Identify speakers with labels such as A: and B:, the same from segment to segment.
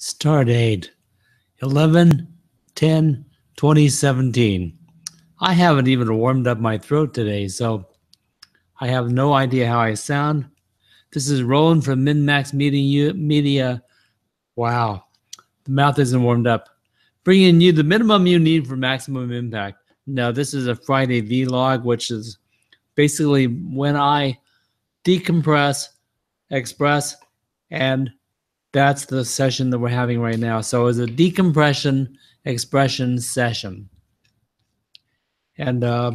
A: Start date 11/10/2017. I haven't even warmed up my throat today, so I have no idea how I sound. This is Roland from MinMax Media. Wow, the mouth isn't warmed up. Bringing you the minimum you need for maximum impact. Now, this is a Friday vlog, which is basically when I decompress, express, and that's the session that we're having right now. So it's a decompression expression session. And I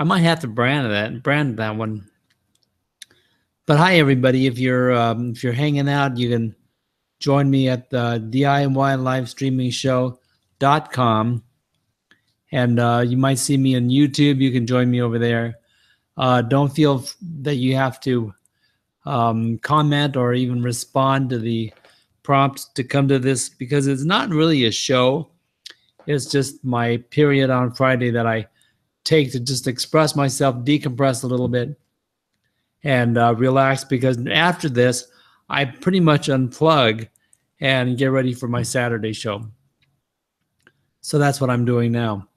A: might have to brand that one. But hi everybody, if you're hanging out, you can join me at the DIY livestreamingshow.com. And you might see me on YouTube. You can join me over there. Don't feel that you have to comment or even respond to the prompts to come to this, because it's not really a show. It's just my period on Friday that I take to just express myself, decompress a little bit, and relax, because after this, I pretty much unplug and get ready for my Saturday show. So that's what I'm doing now.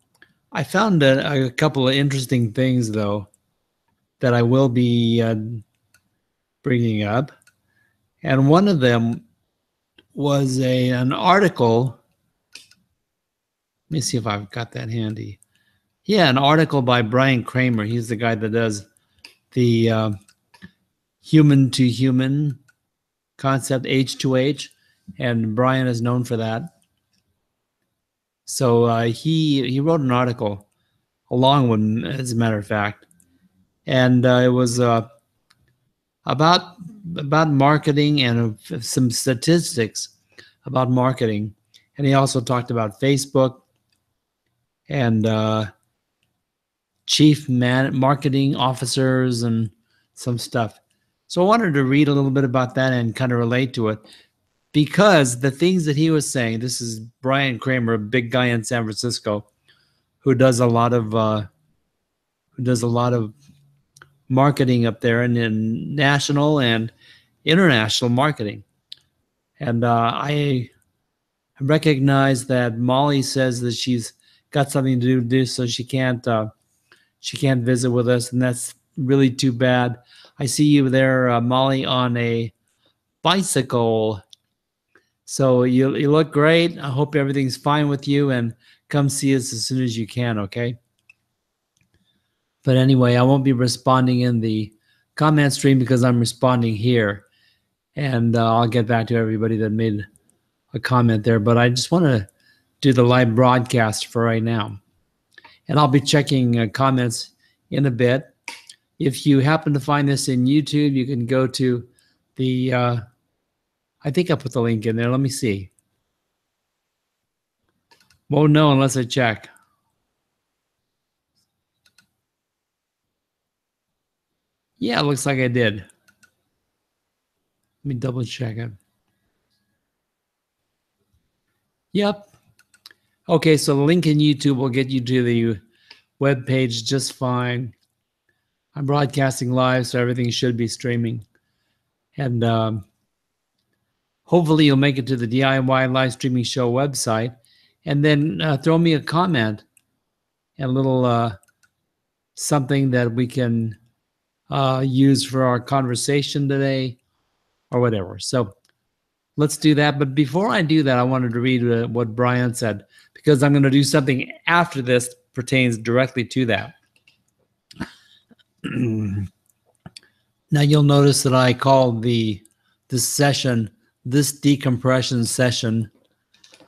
A: I found a couple of interesting things, though, that I will be bringing up. And one of them was an article. Let me see if I've got that handy. Yeah, an article by Brian Kramer. He's the guy that does the human-to-human concept, H2H, and Brian is known for that. So he wrote an article along with him, as a matter of fact, and it was about marketing and some statistics about marketing, and he also talked about Facebook and chief marketing officers and some stuff. So I wanted to read a little bit about that and kind of relate to it, because the things that he was saying, this is Brian Kramer, a big guy in San Francisco, who does a lot of marketing up there, and in national and international marketing. And I recognize that Molly says that she's got something to do, so she can't visit with us, and that's really too bad. I see you there, Molly, on a bicycle. So you look great. I hope everything's fine with you, and come see us as soon as you can, okay? But anyway, I won't be responding in the comment stream because I'm responding here. And I'll get back to everybody that made a comment there. But I just want to do the live broadcast for right now. And I'll be checking comments in a bit. If you happen to find this in YouTube, you can go to the, I think I put the link in there. Let me see. Won't know unless I check. Yeah, it looks like I did. Let me double check it. Yep. Okay, so the link in YouTube will get you to the web page just fine. I'm broadcasting live, so everything should be streaming. And hopefully you'll make it to the DIY live streaming show website, and then throw me a comment and a little something that we can use for our conversation today or whatever. So let's do that. But before I do that, I wanted to read what Brian said, because I'm going to do something after this pertains directly to that. Now you'll notice that I called this decompression session,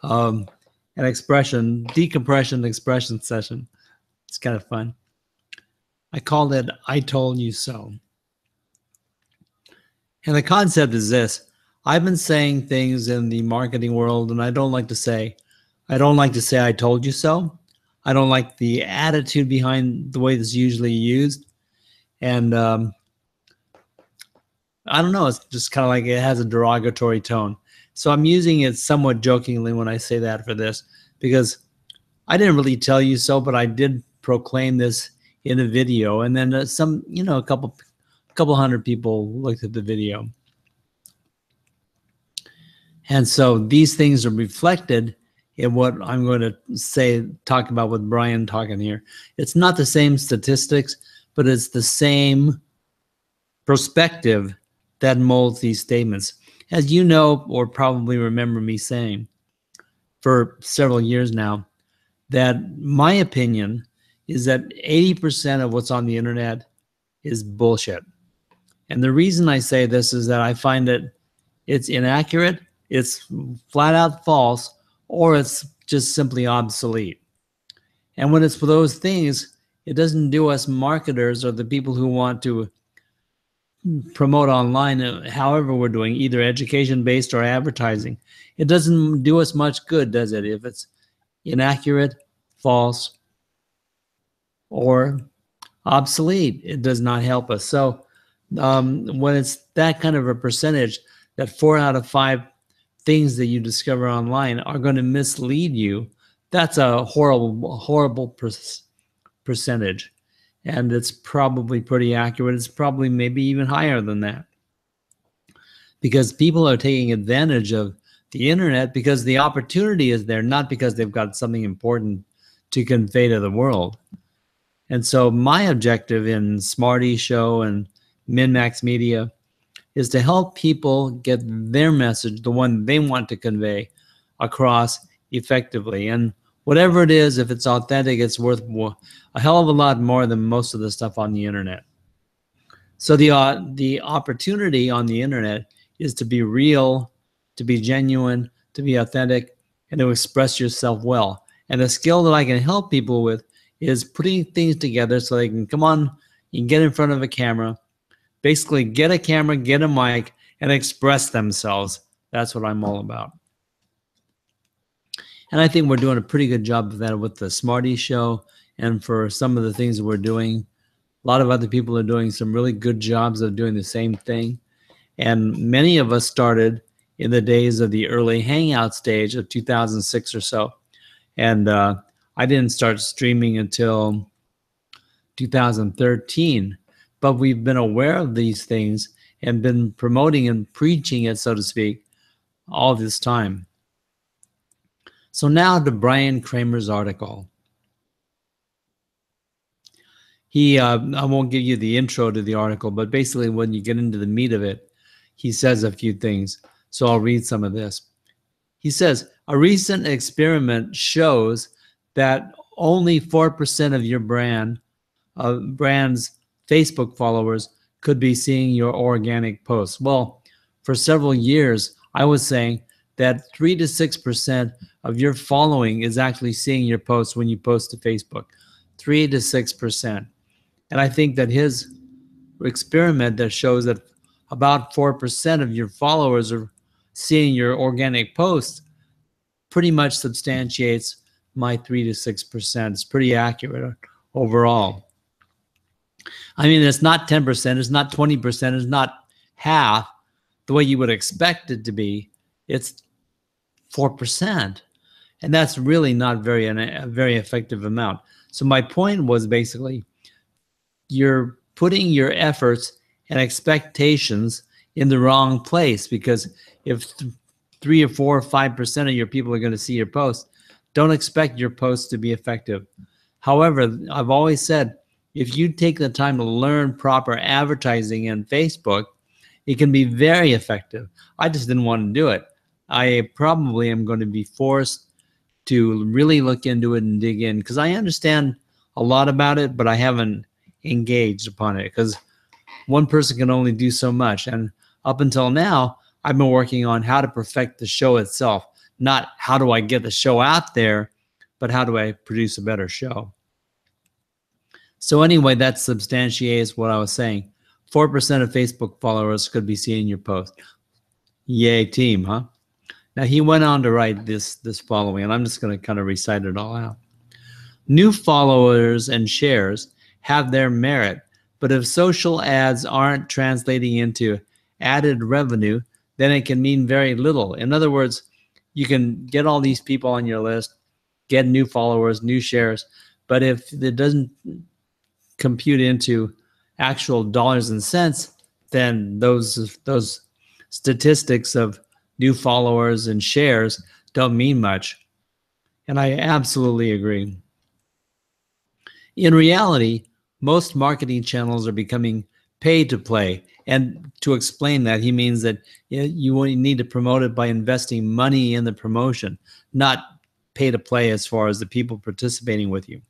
A: an expression, decompression expression session. It's kind of fun. I called it "I Told You So." And the concept is this: I've been saying things in the marketing world, and I don't like to say "I told you so." I don't like the attitude behind the way it's usually used. And I don't know, it's just kind of like it has a derogatory tone. So I'm using it somewhat jokingly when I say that for this, because I didn't really tell you so, but I did proclaim this in a video. And then a couple hundred people looked at the video. And so these things are reflected in what I'm going to talk about with Brian talking here. It's not the same statistics, but it's the same perspective that molds these statements. As you know, or probably remember me saying for several years now, that my opinion is that 80% of what's on the internet is bullshit. And the reason I say this is that I find that it's inaccurate, it's flat out false, or it's just simply obsolete. And when it's for those things, it doesn't do us marketers or the people who want to promote online, however we're doing, either education-based or advertising. It doesn't do us much good, does it, if it's inaccurate, false, or obsolete? It does not help us. So when it's that kind of a percentage, that 4 out of 5 things that you discover online are going to mislead you, that's a horrible percentage. And it's probably pretty accurate. It's probably maybe even higher than that. Because people are taking advantage of the internet because the opportunity is there, not because they've got something important to convey to the world. And so my objective in Smarties show and MinMax Media is to help people get their message, the one they want to convey, across effectively. And whatever it is, if it's authentic, it's worth a hell of a lot more than most of the stuff on the internet. So the opportunity on the internet is to be real, to be genuine, to be authentic, and to express yourself well. And the skill that I can help people with is putting things together so they can come on, you can get in front of a camera, basically get a camera, get a mic, and express themselves. That's what I'm all about. And I think we're doing a pretty good job of that with the Smarties show, and for some of the things that we're doing. A lot of other people are doing some really good jobs of doing the same thing. And many of us started in the days of the early Hangout stage of 2006 or so. And I didn't start streaming until 2013. But we've been aware of these things and been promoting and preaching it, so to speak, all this time. So now to Brian Kramer's article. I won't give you the intro to the article, but basically when you get into the meat of it, he says a few things. So I'll read some of this. He says, a recent experiment shows that only 4% of your brand's Facebook followers could be seeing your organic posts. Well, for several years, I was saying that 3 to 6% of your following is actually seeing your posts when you post to Facebook. 3 to 6%. And I think that his experiment that shows that about 4% of your followers are seeing your organic posts pretty much substantiates my 3 to 6%. It's pretty accurate overall. I mean, it's not 10%, it's not 20%, it's not half the way you would expect it to be. It's 4%. And that's really not a very effective amount. So my point was basically, you're putting your efforts and expectations in the wrong place, because if 3 or 4 or 5% of your people are going to see your post, don't expect your post to be effective. However, I've always said, if you take the time to learn proper advertising in Facebook, it can be very effective. I just didn't want to do it. I probably am going to be forced to really look into it and dig in, because I understand a lot about it, but I haven't engaged upon it, because one person can only do so much. And up until now, I've been working on how to perfect the show itself, not how do I get the show out there, but how do I produce a better show. So anyway, that substantiates what I was saying. 4% of Facebook followers could be seeing your post. Yay, team, huh? Now he went on to write this following, and I'm just going to kind of recite it all out. New followers and shares have their merit, but if social ads aren't translating into added revenue, then it can mean very little. In other words, you can get all these people on your list, get new followers, new shares, but if it doesn't compute into actual dollars and cents, then those statistics of new followers and shares don't mean much. And I absolutely agree. In reality, most marketing channels are becoming pay to play. And to explain that, he means that you need to promote it by investing money in the promotion, not pay to play as far as the people participating with you.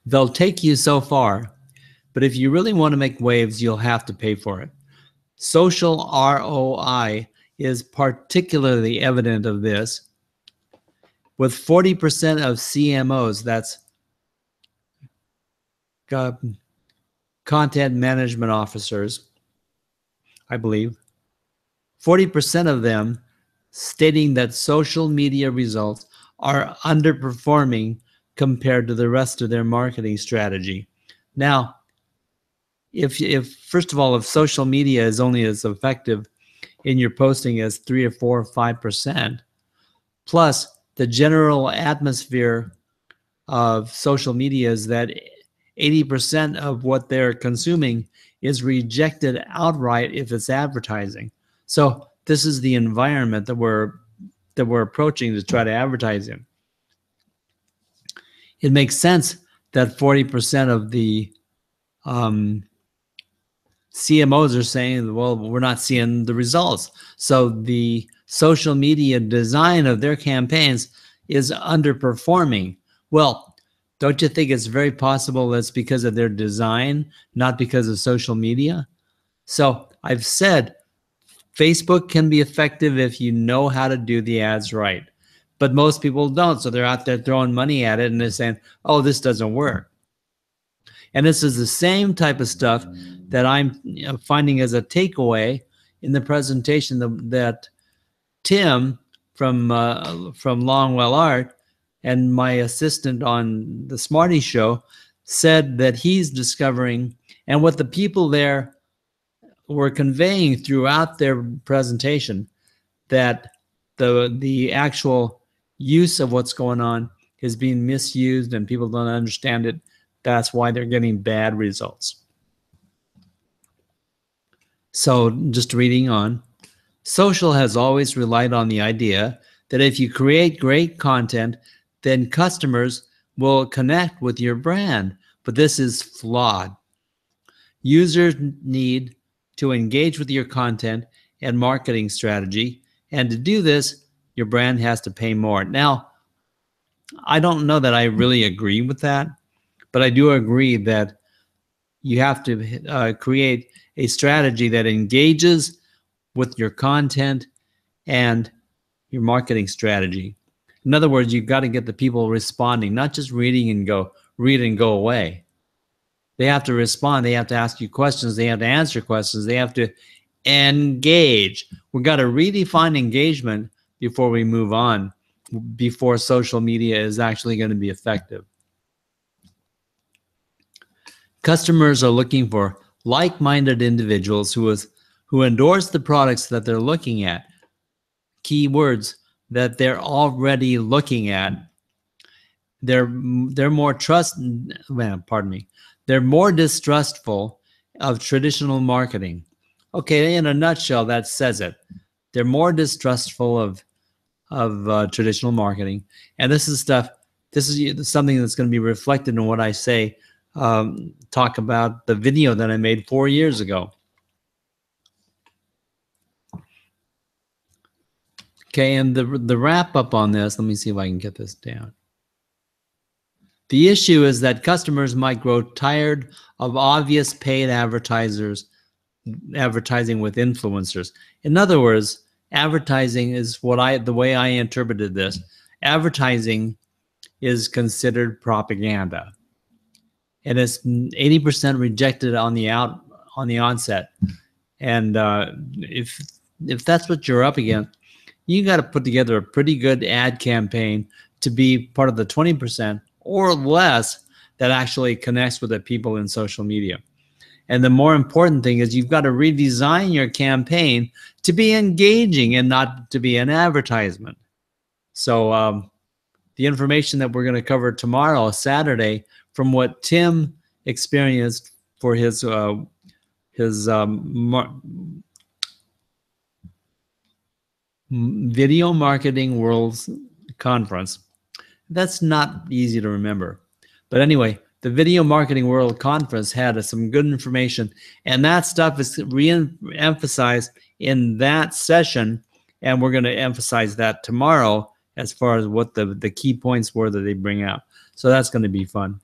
A: They'll take you so far, but if you really want to make waves, you'll have to pay for it. Social ROI is particularly evident of this, with 40% of CMOs, that's content management officers, I believe, 40% of them stating that social media results are underperforming compared to the rest of their marketing strategy. Now, if first of all, if social media is only as effective in your posting as 3 or 4 or 5%, plus the general atmosphere of social media is that 80% of what they're consuming is rejected outright if it's advertising. So this is the environment that we're approaching to try to advertise in. It makes sense that 40% of the CMOs are saying, well, we're not seeing the results. So the social media design of their campaigns is underperforming. Well, don't you think it's very possible that's because of their design, not because of social media? So I've said Facebook can be effective if you know how to do the ads right. But most people don't. So they're out there throwing money at it and they're saying, oh, this doesn't work. And this is the same type of stuff that I'm finding as a takeaway in the presentation that Tim from Longwell Art and my assistant on the Smarties show said that he's discovering, and what the people there were conveying throughout their presentation, that the actual use of what's going on is being misused and people don't understand it. That's why they're getting bad results. So just reading on, social has always relied on the idea that if you create great content, then customers will connect with your brand. But this is flawed. Users need to engage with your content and marketing strategy. And to do this, your brand has to pay more. Now, I don't know that I really agree with that, but I do agree that you have to create a strategy that engages with your content and your marketing strategy. In other words, you've got to get the people responding, not just read and go away. They have to respond. They have to ask you questions. They have to answer questions. They have to engage. We've got to redefine engagement before we move on, before social media is actually going to be effective. Customers are looking for like-minded individuals who endorse the products that they're looking at. Key words that they're already looking at. They're more They're more distrustful of traditional marketing. Okay, in a nutshell, that says it. They're more distrustful of traditional marketing, and this is something that's going to be reflected in what I say. Talk about the video that I made 4 years ago. Okay, and the wrap up on this, let me see if I can get this down. The issue is that customers might grow tired of obvious paid advertising with influencers. In other words, advertising is the way I interpreted this. Advertising is considered propaganda, and it's 80% rejected on the onset. And if that's what you're up against, you got to put together a pretty good ad campaign to be part of the 20% or less that actually connects with the people in social media. And the more important thing is you've got to redesign your campaign to be engaging and not to be an advertisement. So the information that we're going to cover tomorrow, Saturday, from what Tim experienced for his Video Marketing World Conference. That's not easy to remember. But anyway, the Video Marketing World Conference had some good information, and that stuff is re-emphasized in that session, and we're going to emphasize that tomorrow as far as what the key points were that they bring out. So that's going to be fun.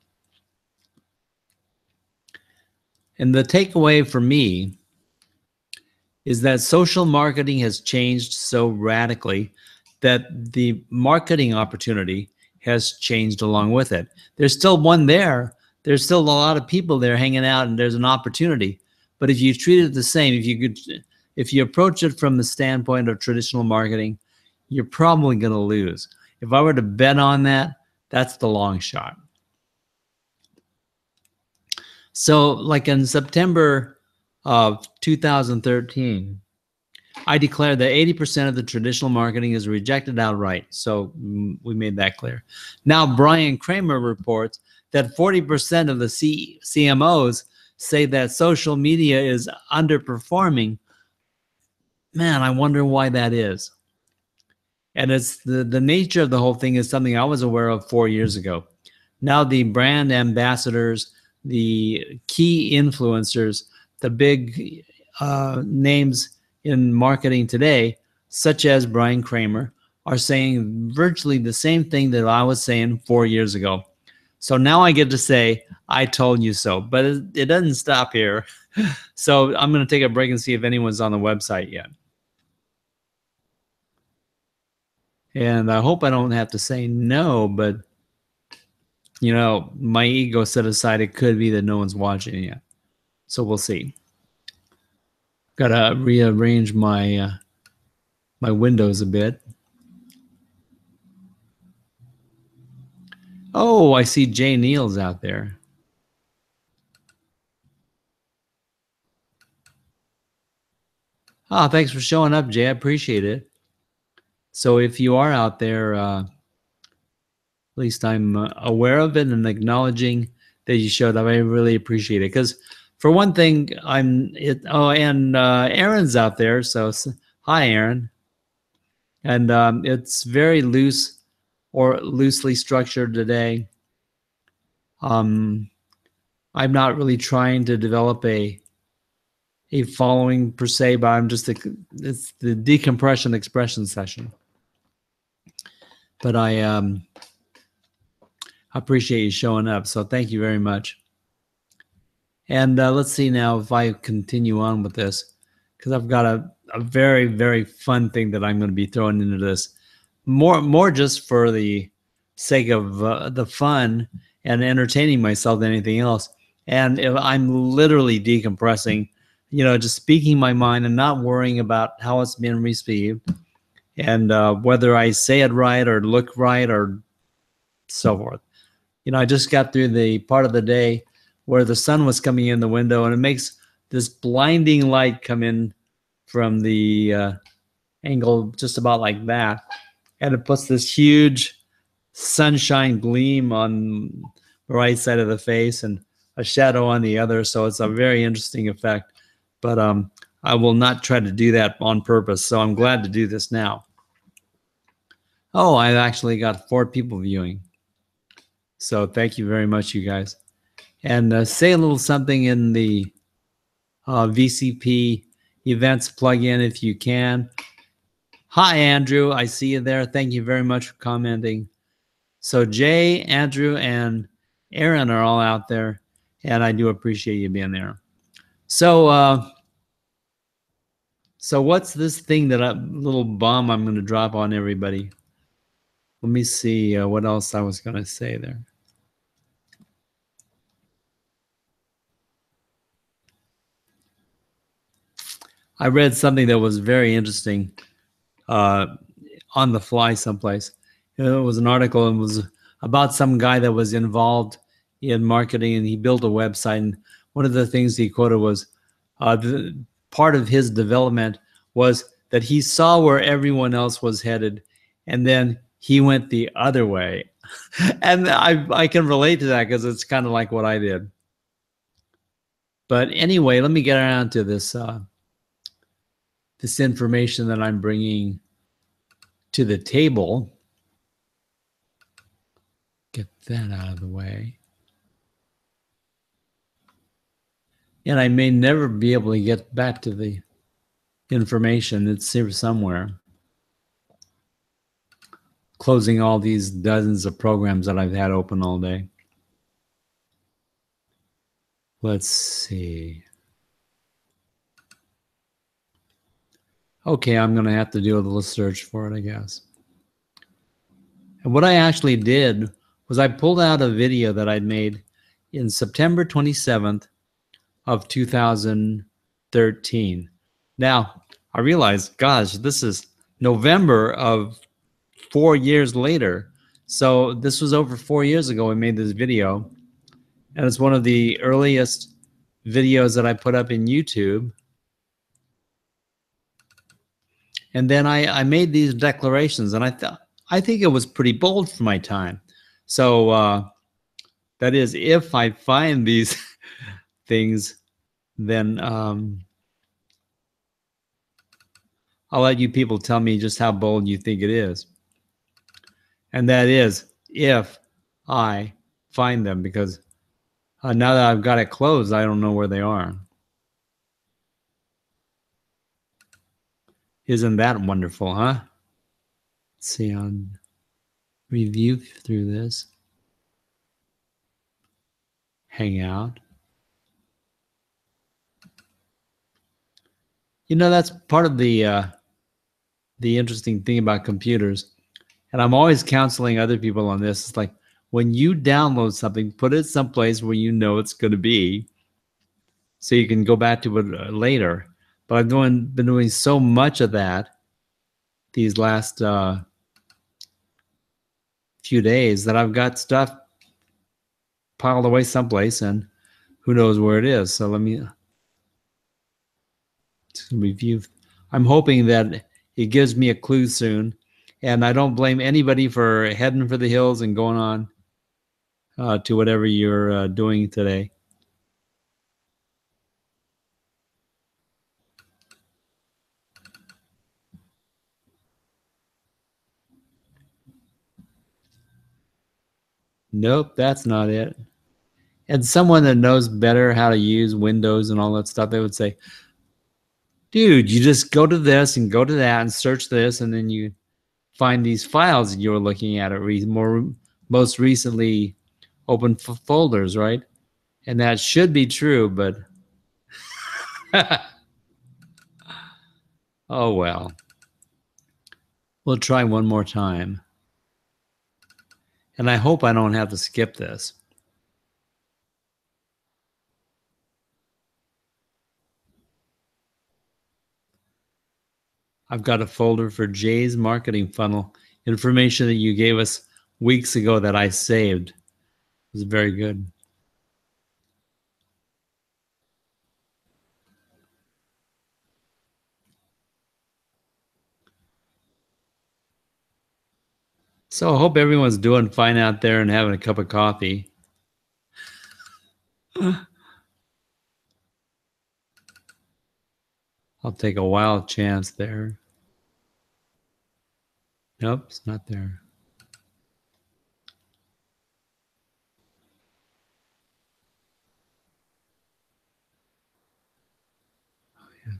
A: And the takeaway for me is that social marketing has changed so radically that the marketing opportunity has changed along with it. There's still one there. There's still a lot of people there hanging out, and there's an opportunity. But if you treat it the same, if you approach it from the standpoint of traditional marketing, you're probably going to lose. If I were to bet on that, that's the long shot. So like in September of 2013, I declared that 80% of the traditional marketing is rejected outright. So we made that clear. Now, Brian Kramer reports that 40% of the CMOs say that social media is underperforming. Man, I wonder why that is. And it's the nature of the whole thing is something I was aware of 4 years ago. Now the brand ambassadors, the key influencers, the big names in marketing today, such as Brian Kramer, are saying virtually the same thing that I was saying 4 years ago. So now I get to say, I told you so, but it doesn't stop here. So I'm going to take a break and see if anyone's on the website yet. And I hope I don't have to say no, but you know, my ego set aside, it could be that no one's watching yet. So we'll see. Gotta rearrange my my windows a bit. Oh, I see Jay Neal's out there. Oh, thanks for showing up, Jay. I appreciate it. So if you are out there, at least I'm aware of it and acknowledging that you showed up. I really appreciate it. Because for one thing, Aaron's out there. So hi, Aaron. And it's very loose or loosely structured today. I'm not really trying to develop a following per se, but I'm just it's the decompression expression session. But I appreciate you showing up, so thank you very much. And let's see now if I continue on with this, because I've got a very, very fun thing that I'm going to be throwing into this. More just for the sake of the fun and entertaining myself than anything else. And if I'm literally decompressing, you know, just speaking my mind and not worrying about how it's been received and whether I say it right or look right or so forth. You know, I just got through the part of the day where the sun was coming in the window, and it makes this blinding light come in from the angle just about like that. And it puts this huge sunshine gleam on the right side of the face and a shadow on the other. So it's a very interesting effect. But I will not try to do that on purpose. So I'm glad to do this now. Oh, I've actually got 4 people viewing. So thank you very much, you guys. And say a little something in the VCP events plugin if you can. Hi, Andrew. I see you there. Thank you very much for commenting. So Jay, Andrew, and Aaron are all out there, and I do appreciate you being there. So, so what's this thing little bomb I'm going to drop on everybody? Let me see what else I was going to say there. I read something that was very interesting on the fly someplace. It was an article and was about some guy that was involved in marketing, and he built a website. And one of the things he quoted was part of his development was that he saw where everyone else was headed, and then he went the other way. And I can relate to that because it's kind of like what I did. But anyway, let me get around to this this information that I'm bringing to the table. Get that out of the way. And I may never be able to get back to the information. It's here somewhere. Closing all these dozens of programs that I've had open all day. Let's see. Okay, I'm going to have to do a little search for it, I guess. And what I actually did was I pulled out a video that I'd made in September 27th of 2013. Now, I realized, gosh, this is November of 4 years later. So this was over 4 years ago I made this video. And it's one of the earliest videos that I put up in YouTube. And then I made these declarations, and I think it was pretty bold for my time. So that is, if I find these things, then I'll let you people tell me just how bold you think it is. And that is if I find them, because now that I've got it closed, I don't know where they are. Isn't that wonderful, huh? Let's see, on review through this. Hangout. You know, that's part of the interesting thing about computers. And I'm always counseling other people on this. It's like, when you download something, put it someplace where you know it's going to be, so you can go back to it later. But I've been doing so much of that these last few days that I've got stuff piled away someplace, and who knows where it is. So let me review. I'm hoping that it gives me a clue soon, and I don't blame anybody for heading for the hills and going on to whatever you're doing today. Nope, that's not it. And someone that knows better how to use Windows and all that stuff, they would say, dude, you just go to this and go to that and search this, and then you find these files you were looking at most recently open folders, right? And that should be true, but oh well. We'll try one more time. And I hope I don't have to skip this. I've got a folder for Jay's marketing funnel, information that you gave us weeks ago that I saved. It was very good. So I hope everyone's doing fine out there and having a cup of coffee. I'll take a wild chance there. Nope, it's not there. Oh, yeah.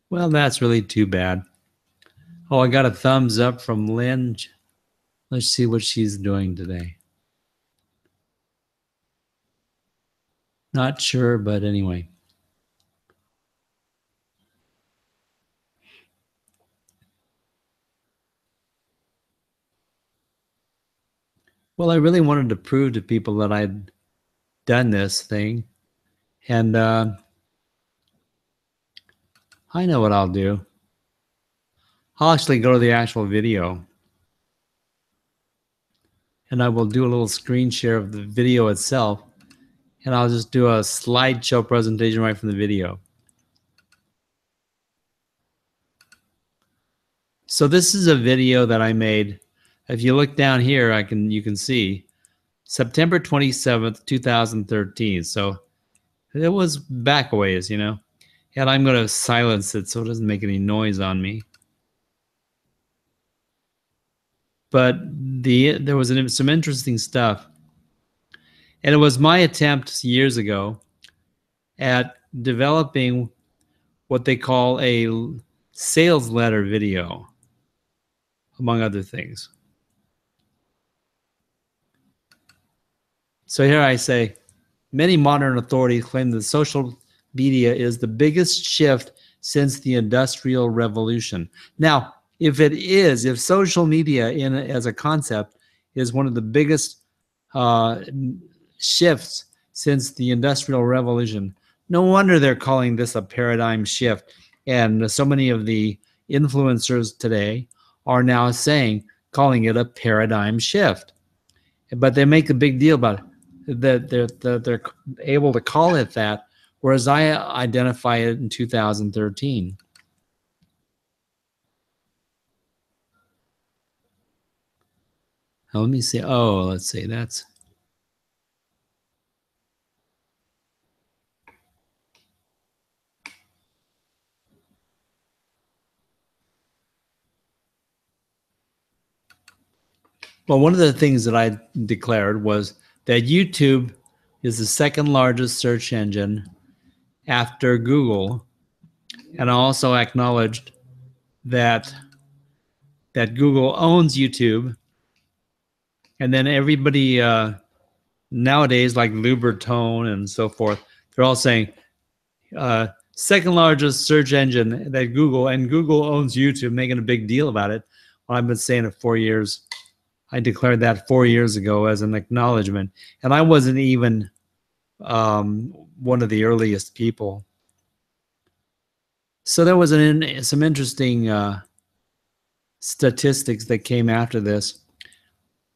A: Well, that's really too bad. Oh, I got a thumbs up from Lynn. Let's see what she's doing today. Not sure, but anyway. Well, I really wanted to prove to people that I'd done this thing. And I know what I'll do. I'll actually go to the actual video. And I will do a little screen share of the video itself. And I'll just do a slideshow presentation right from the video. So this is a video that I made. If you look down here, you can see September 27th, 2013. So It was back a ways, and I'm going to silence it so it doesn't make any noise on me. But there was some interesting stuff. And it was my attempt years ago at developing what they call a sales letter video, among other things. So here I say, many modern authorities claim that social media is the biggest shift since the Industrial Revolution. Now, if social media as a concept is one of the biggest uh, shifts since the Industrial Revolution, no wonder they're calling this a paradigm shift. And so many of the influencers today are now calling it a paradigm shift. But they make a big deal about it, that they're able to call it that, whereas I identify it in 2013. Now, let me see. Oh, let's see. That's well, one of the things that I declared was that YouTube is the second largest search engine after Google, and I also acknowledged that Google owns YouTube, and then everybody nowadays, like Lubertone and so forth, they're all saying second largest search engine that Google, and Google owns YouTube, making a big deal about it. Well, I've been saying it 4 years. I declared that 4 years ago as an acknowledgement, and I wasn't even one of the earliest people. So there was some interesting statistics that came after this.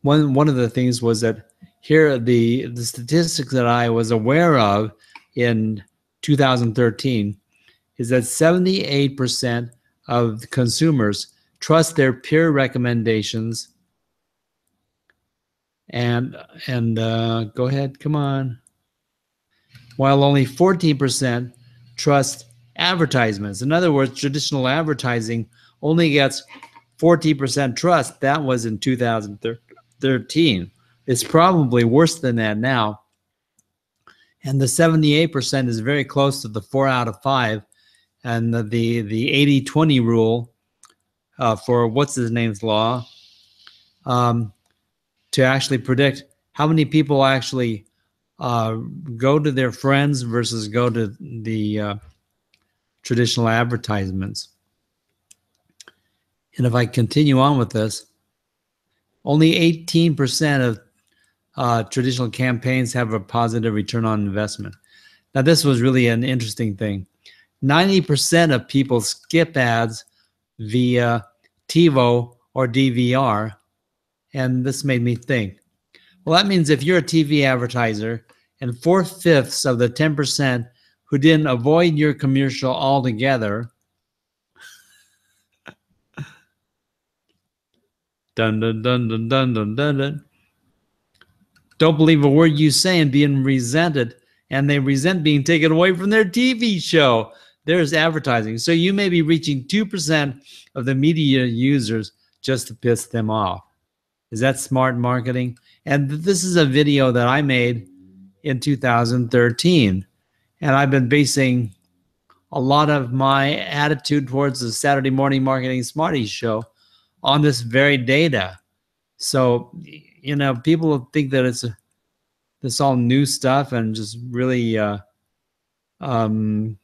A: One of the things was that here the statistics that I was aware of in 2013 is that 78% of consumers trust their peer recommendations. And go ahead, come on. While only 14% trust advertisements. In other words, traditional advertising only gets 14% trust. That was in 2013. It's probably worse than that now. And the 78% is very close to the 4 out of 5. And the 80-20 rule for what's his name's law, to actually predict how many people actually go to their friends versus go to the traditional advertisements. And if I continue on with this, only 18% of traditional campaigns have a positive return on investment. Now, this was really an interesting thing. 90% of people skip ads via TiVo or DVR. And this made me think, well, that means if you're a TV advertiser and 4/5 of the 10% who didn't avoid your commercial altogether, dun dun dun dun dun dun dun dun, don't believe a word you say and being resented, and they resent being taken away from their TV show. There's advertising. So you may be reaching 2% of the media users just to piss them off. Is that smart marketing? And this is a video that I made in 2013. And I've been basing a lot of my attitude towards the Saturday Morning Marketing Smarties show on this very data. So, people think that it's this all new stuff and just really cutting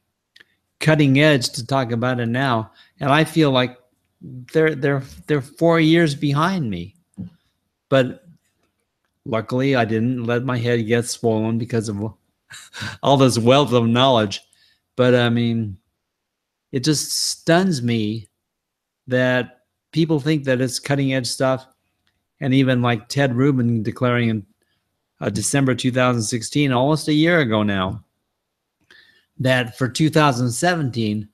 A: edge to talk about it now. And I feel like they're 4 years behind me. But luckily, I didn't let my head get swollen because of all this wealth of knowledge. But I mean, it just stuns me that people think that it's cutting edge stuff. And even like Ted Rubin declaring in December 2016, almost a year ago now, that for 2017,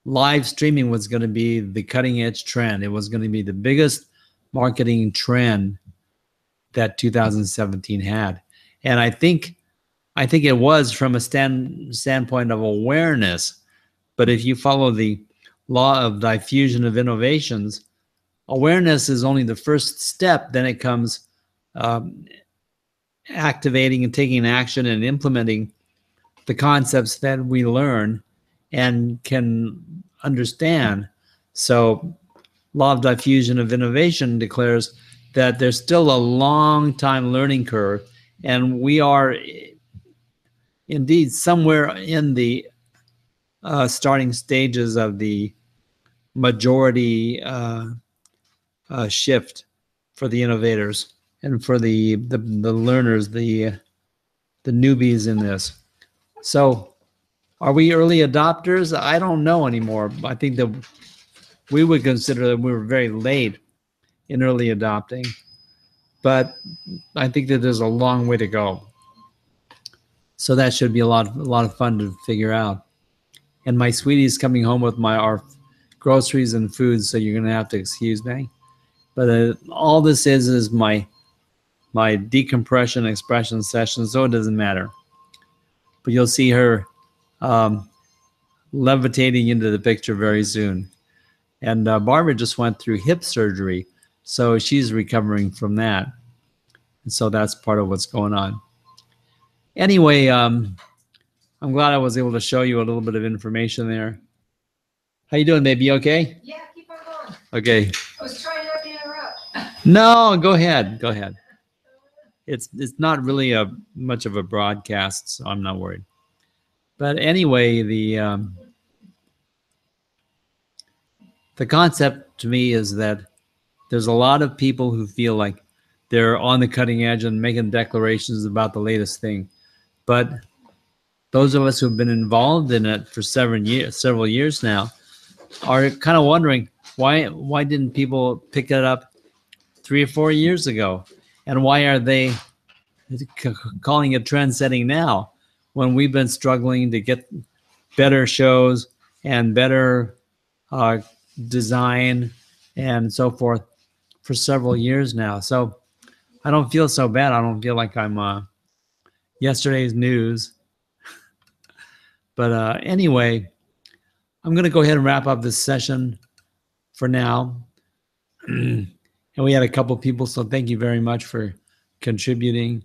A: live streaming was going to be the cutting edge trend. It was going to be the biggest marketing trend that 2017 had. And I think I think it was from a standpoint of awareness. But if you follow the law of diffusion of innovations, awareness is only the first step. Then it comes um, activating and taking action and implementing the concepts that we learn and can understand. So, law of diffusion of innovation declares that there's still a long time learning curve, and we are indeed somewhere in the starting stages of the majority shift for the innovators and for the learners, the newbies in this. So, are we early adopters? I don't know anymore. I think that we would consider that we were very late in early adopting, but I think that there's a long way to go. So that should be a lot of fun to figure out. And my sweetie's coming home with our groceries and food, so you're gonna have to excuse me. But all this is my decompression expression session, so it doesn't matter. But you'll see her levitating into the picture very soon. And Barbara just went through hip surgery, so she's recovering from that. And so that's part of what's going on. Anyway, I'm glad I was able to show you a little bit of information there. How you doing, baby? Okay?
B: Yeah, keep on going.
A: Okay.
B: I was trying not to interrupt.
A: No, go ahead. Go ahead. It's not really much of a broadcast, so I'm not worried. But anyway, the concept to me is that there's a lot of people who feel like they're on the cutting edge and making declarations about the latest thing. But those of us who've been involved in it for several years now are kind of wondering why didn't people pick it up 3 or 4 years ago? And why are they calling it trend setting now when we've been struggling to get better shows and better design and so forth for several years now? So I don't feel so bad. I don't feel like I'm yesterday's news. But anyway, I'm going to go ahead and wrap up this session for now. And we had a couple people, so thank you very much for contributing.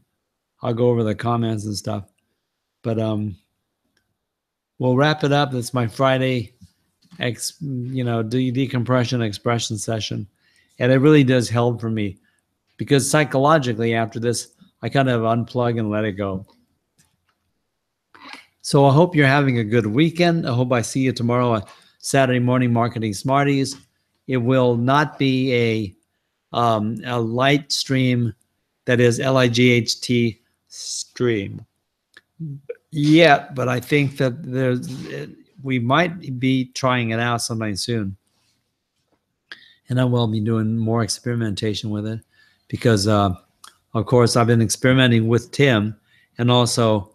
A: I'll go over the comments and stuff. But we'll wrap it up. That's my Friday decompression expression session. And it really does help for me because psychologically after this, I kind of unplug and let it go. So I hope you're having a good weekend. I hope I see you tomorrow at Saturday morning Marketing Smarties. It will not be a light stream, that is LIGHT stream yet, but I think that we might be trying it out sometime soon. And I will be doing more experimentation with it because, of course, I've been experimenting with Tim, and also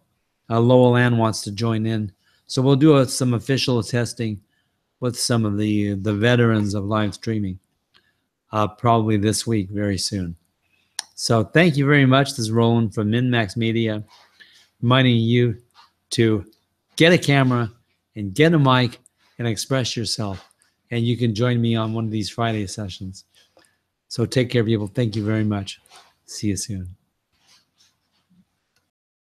A: Lowell Ann wants to join in. So we'll do some official testing with some of the veterans of live streaming probably this week, very soon. So thank you very much. This is Roland from MinMax Media, reminding you to get a camera and get a mic and express yourself. And you can join me on one of these Friday sessions. So take care, people. Thank you very much. See you soon.